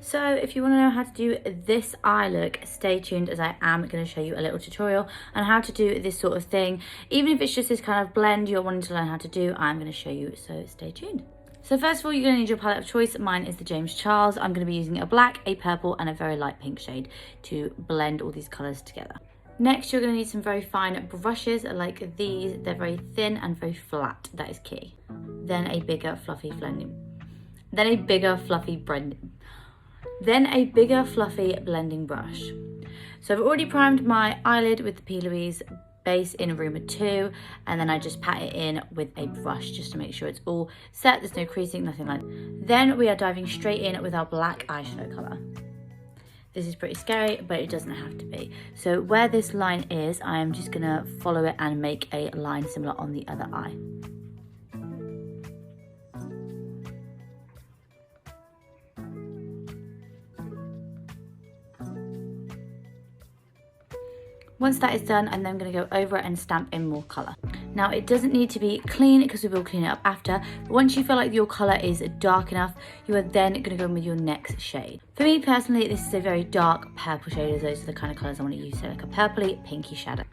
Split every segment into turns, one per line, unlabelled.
So if you want to know how to do this eye look, stay tuned, as I am going to show you a little tutorial on how to do this sort of thing. Even if it's just this kind of blend you're wanting to learn how to do, I'm going to show you, so stay tuned. So first of all, you're going to need your palette of choice. Mine is the James Charles. I'm going to be using a black, a purple and a very light pink shade to blend all these colours together. Next, you're going to need some very fine brushes like these. They're very thin and very flat. That is key. Then a bigger fluffy blending. Then a bigger fluffy blending brush. So I've already primed my eyelid with the P. Louise base in Rumor 2, and then I just pat it in with a brush just to make sure it's all set. There's no creasing, nothing like that. Then we are diving straight in with our black eyeshadow colour. This is pretty scary, but it doesn't have to be. So where this line is, I am just gonna follow it and make a line similar on the other eye. Once that is done, I'm then going to go over it and stamp in more colour. Now, it doesn't need to be clean because we will clean it up after, but once you feel like your colour is dark enough, you are then going to go in with your next shade. For me personally, this is a very dark purple shade, as those are the kind of colours I want to use, so like a purpley, pinky shadow.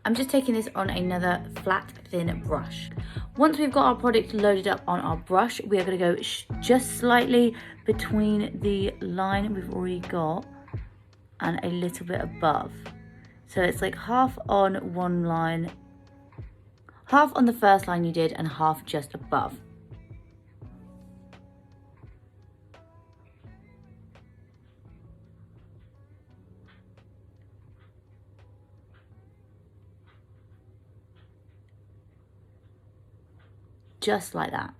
I'm just taking this on another flat, thin brush. Once we've got our product loaded up on our brush, we are going to go just slightly between the line we've already got and a little bit above. So it's like half on one line, half on the first line you did and half just above. Just like that.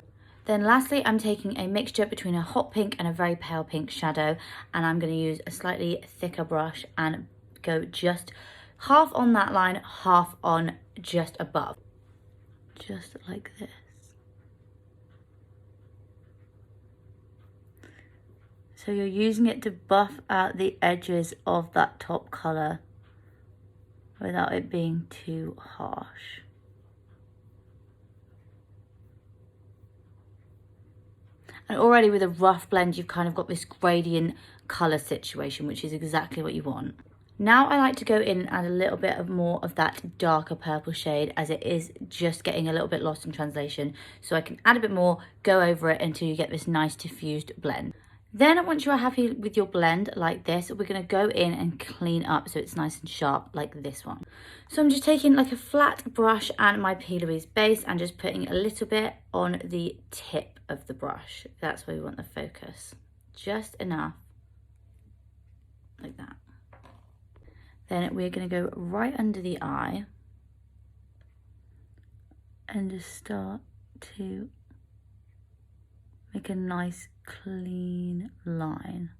Then lastly, I'm taking a mixture between a hot pink and a very pale pink shadow, and I'm going to use a slightly thicker brush and go just half on that line, half on just above. Just like this. So you're using it to buff out the edges of that top colour without it being too harsh. And already with a rough blend, you've kind of got this gradient colour situation, which is exactly what you want. Now I like to go in and add a little bit of more of that darker purple shade, as it is just getting a little bit lost in translation. So I can add a bit more, go over it until you get this nice diffused blend. Then once you are happy with your blend like this, we're going to go in and clean up so it's nice and sharp like this one. So I'm just taking like a flat brush and my P. Louise base and just putting a little bit on the tip of the brush. That's where we want the focus. Just enough, like that. Then we're going to go right under the eye and just start to make a nice clean line.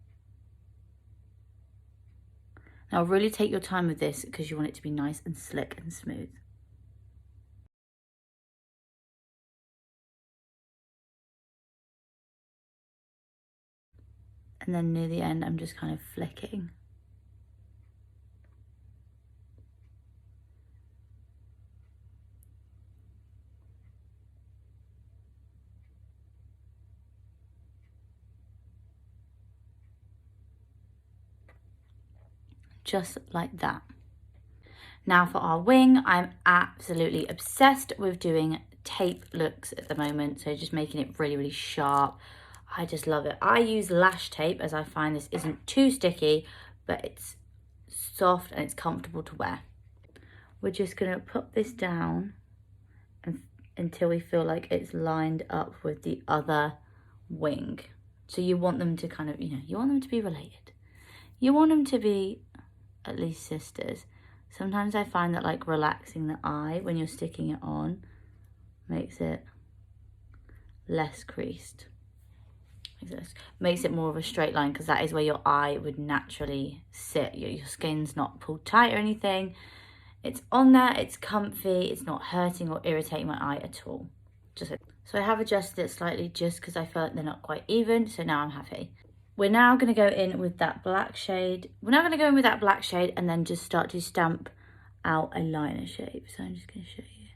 Now really take your time with this because you want it to be nice and slick and smooth. And then near the end, I'm just kind of flicking. Just like that. Now for our wing, I'm absolutely obsessed with doing tape looks at the moment. So just making it really, really sharp. I just love it. I use lash tape as I find this isn't too sticky, but it's soft and it's comfortable to wear. We're just gonna put this down until we feel like it's lined up with the other wing. So you want them to kind of, you want them to be related. You want them to be at least sisters. Sometimes I find that like relaxing the eye when you're sticking it on makes it less creased. Makes it more of a straight line, because that is where your eye would naturally sit. Your skin's not pulled tight or anything. It's on there, it's comfy, it's not hurting or irritating my eye at all. So I have adjusted it slightly just because I feel like they're not quite even, so now I'm happy. We're now going to go in with that black shade. And then just start to stamp out a liner shape. So I'm just going to show you.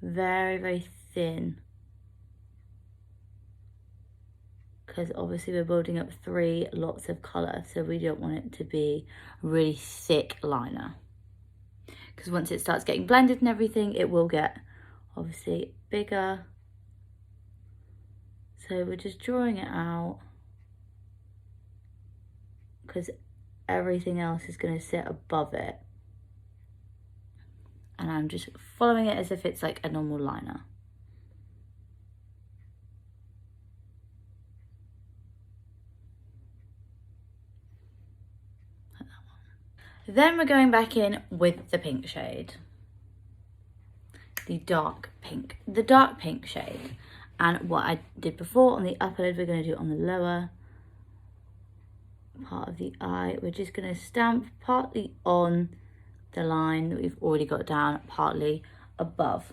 Very, very thin. because obviously we're building up 3 lots of colour, so we don't want it to be a really thick liner. Because once it starts getting blended and everything, it will get obviously bigger. So we're just drawing it out because everything else is going to sit above it. And I'm just following it as if it's like a normal liner. Then we're going back in with the pink shade. The dark pink shade. And what I did before on the upper lid, we're going to do on the lower part of the eye. We're just going to stamp partly on the line that we've already got down, partly above.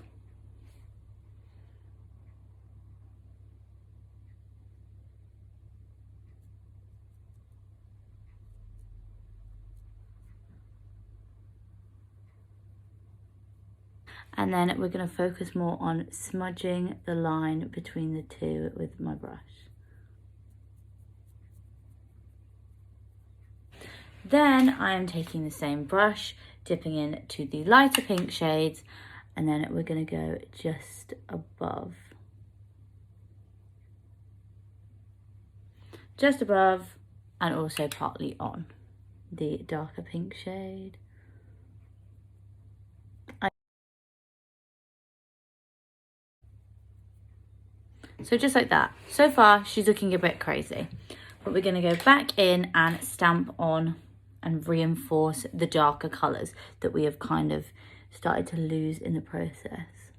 And then we're going to focus more on smudging the line between the two with my brush. Then I am taking the same brush, dipping into the lighter pink shades, and then we're going to go just above. Just above, and also partly on the darker pink shade. So just like that. So far, she's looking a bit crazy. But we're going to go back in and stamp on and reinforce the darker colours that we have kind of started to lose in the process.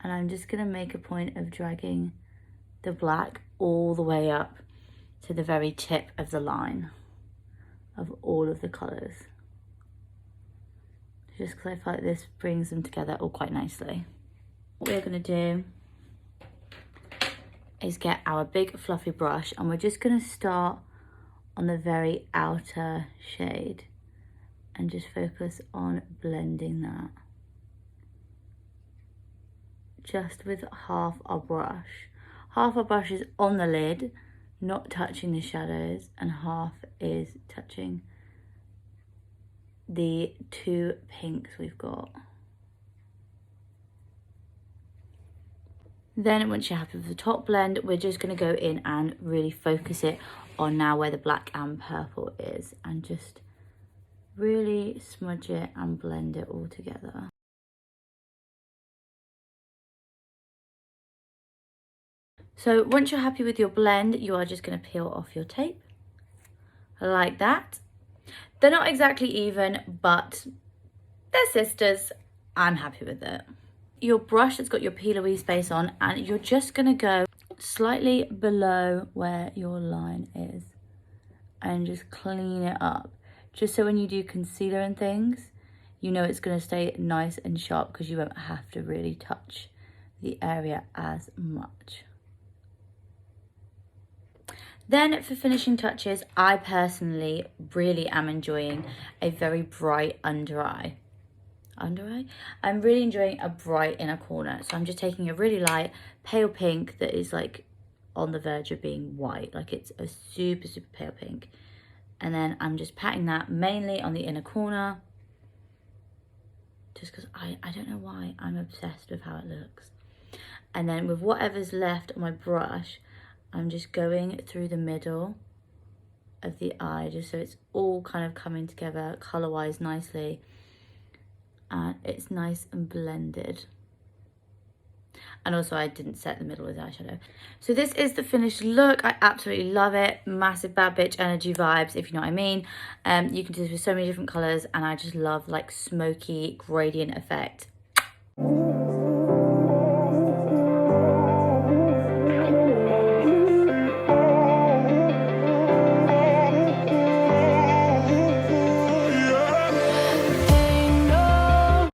And I'm just going to make a point of dragging the black all the way up to the very tip of the line of all of the colours. Just because I feel like this brings them together all quite nicely. What we're going to do is get our big fluffy brush, and we're just going to start on the very outer shade and just focus on blending that. Just with half our brush. Half our brush is on the lid, not touching the shadows, and half is touching the 2 pinks we've got. Then once you're happy with the top blend, we're just going to go in and really focus it on now where the black and purple is, and just really smudge it and blend it all together. So once you're happy with your blend, you are just going to peel off your tape like that. They're not exactly even, but they're sisters. I'm happy with it. Your brush that's got your peeler-y space on, and you're just going to go slightly below where your line is and just clean it up. Just so when you do concealer and things, you know it's going to stay nice and sharp because you won't have to really touch the area as much. Then for finishing touches, I personally really am enjoying a very bright under eye. I'm really enjoying a bright inner corner. So I'm just taking a really light pale pink that is like on the verge of being white. Like it's a super, super pale pink. And then I'm just patting that mainly on the inner corner. Just because I don't know why, I'm obsessed with how it looks. And then with whatever's left on my brush, I'm just going through the middle of the eye, just so it's all kind of coming together colour-wise nicely. And it's nice and blended. And also I didn't set the middle with eyeshadow. So this is the finished look. I absolutely love it. Massive bad bitch energy vibes, if you know what I mean. You can do this with so many different colours, and I just love like smoky gradient effect.